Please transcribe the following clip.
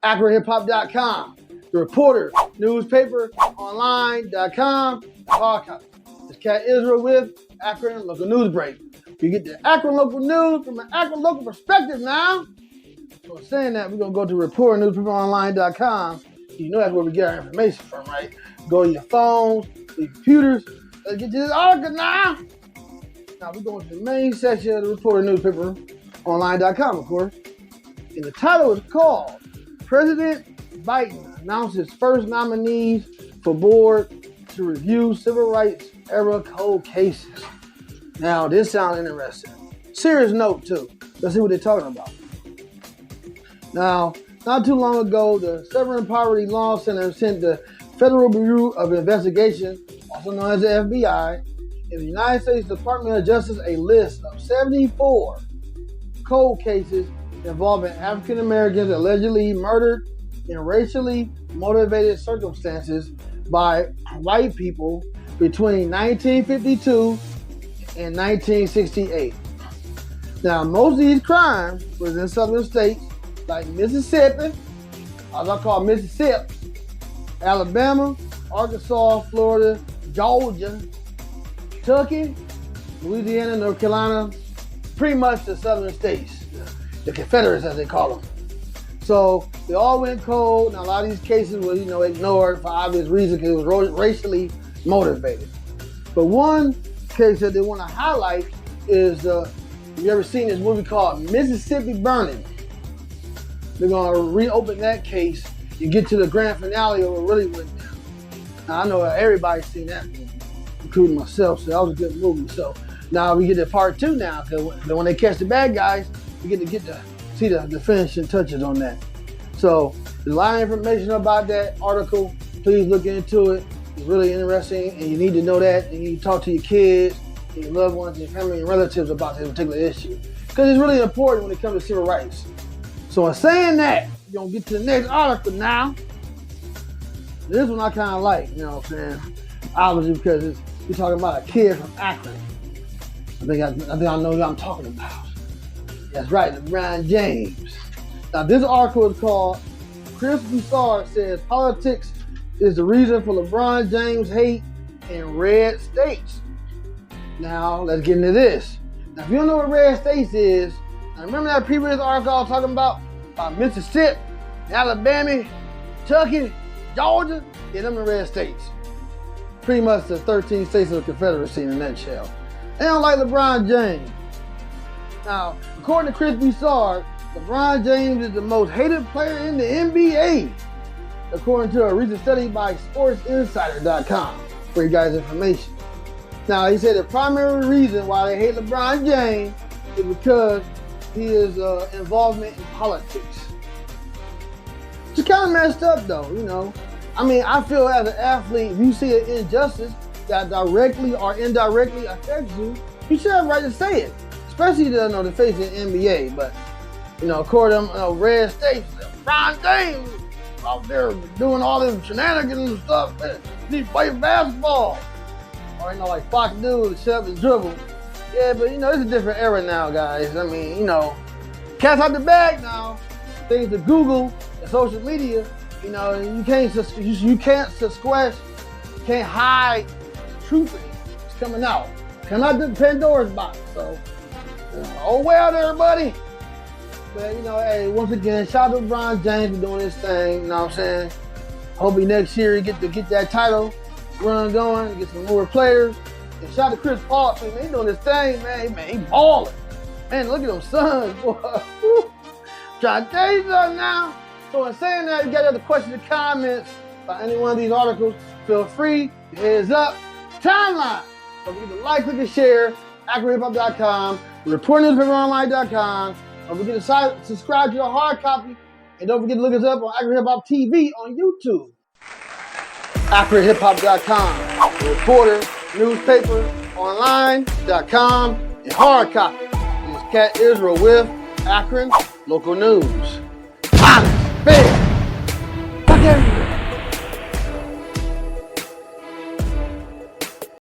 AkronHipHop.com, the Reporter, newspaper, online.com, hard copy. It's Cat Israel with Akron Local News Break. You get the Akron local news from an Akron local perspective now. So saying that, we're going to go to Reporter, newspaper, online.com. You know that's where we get our information from, right? Go to your phones, your computers. Let's get to this article now. Now we're going to the main section of the Reporter, newspaper, online.com, of course. And the title is called President Biden Announces First Nominees for Board to Review Civil Rights Era Cold Cases. Now, this sounds interesting. Serious note, too. Let's see what they're talking about. Now, not too long ago, the Severing Poverty Law Center sent the Federal Bureau of Investigation, also known as the FBI, and the United States Department of Justice a list of 74 cold cases involving African Americans allegedly murdered in racially motivated circumstances by white people between 1952 and 1968. Now, most of these crimes was in southern states like Mississippi, as I call Mississippi, Alabama, Arkansas, Florida, Georgia, Kentucky, Louisiana, North Carolina, pretty much the southern states, the Confederates as they call them. So they all went cold. Now a lot of these cases were, ignored for obvious reasons because it was racially motivated. But one case that they want to highlight is, have you ever seen this movie called Mississippi Burning? They're going to reopen that case and get to the grand finale of what really went down. Now I know everybody's seen that movie, including myself, so that was a good movie. So now we get to part 2 now, because when they catch the bad guys, we get to see the finishing touches on that. So there's a lot of information about that article. Please look into it. It's really interesting, and you need to know that. You need to talk to your kids, and your loved ones, and your family and relatives about this particular issue, because it's really important when it comes to civil rights. So in saying that, we're going to get to the next article now. This one I kind of like, you know what I'm saying? Obviously because we're talking about a kid from Akron. I think I know who I'm talking about. That's right, LeBron James. Now this article is called Chris Broussard Says Politics is the Reason for LeBron James Hate in Red States. Now let's get into this. Now if you don't know what red states is, now remember that previous article I was talking about Mississippi, Alabama, Kentucky, Georgia? Yeah, them the red states. Pretty much the 13 states of the Confederacy in a nutshell. They don't like LeBron James. Now, according to Chris Broussard, LeBron James is the most hated player in the NBA, according to a recent study by SportsInsider.com, for you guys' information. Now, he said the primary reason why they hate LeBron James is because his involvement in politics. It's kind of messed up, though, I mean, I feel as an athlete, if you see an injustice that directly or indirectly affects you, you should have a right to say it, especially the face of the NBA. But, according to red states, LeBron James out there doing all this shenanigans and stuff, he play basketball. Or, like Fox News, shut up and dribble. Yeah, but, it's a different era now, guys. I mean, cats out the bag now. Things to Google and social media, you can't squash, you can't hide the truth in it. It's coming out. Come out the Pandora's box. So, oh well, everybody. But, hey, once again, shout out to LeBron James for doing this thing, you know what I'm saying? Hopefully next year he get that title run going, get some more players. And shout out to Chris Paul, man, he doing this thing, man, he balling. Man, look at them sons, boy. Trying to tell you something now. So in saying that, you got other questions or comments about any one of these articles, feel free, heads up, timeline. Don't forget to like, click, and share, AkronHipHop.com, ReportNewspaperOnline.com. Don't forget to subscribe to the hard copy, and don't forget to look us up on Akron Hip Hop TV on YouTube. AkronHipHop.com, Reporter, Newspaper, Online.com, and hard copy. This is Cat Israel with Akron Local News. Honest, fair,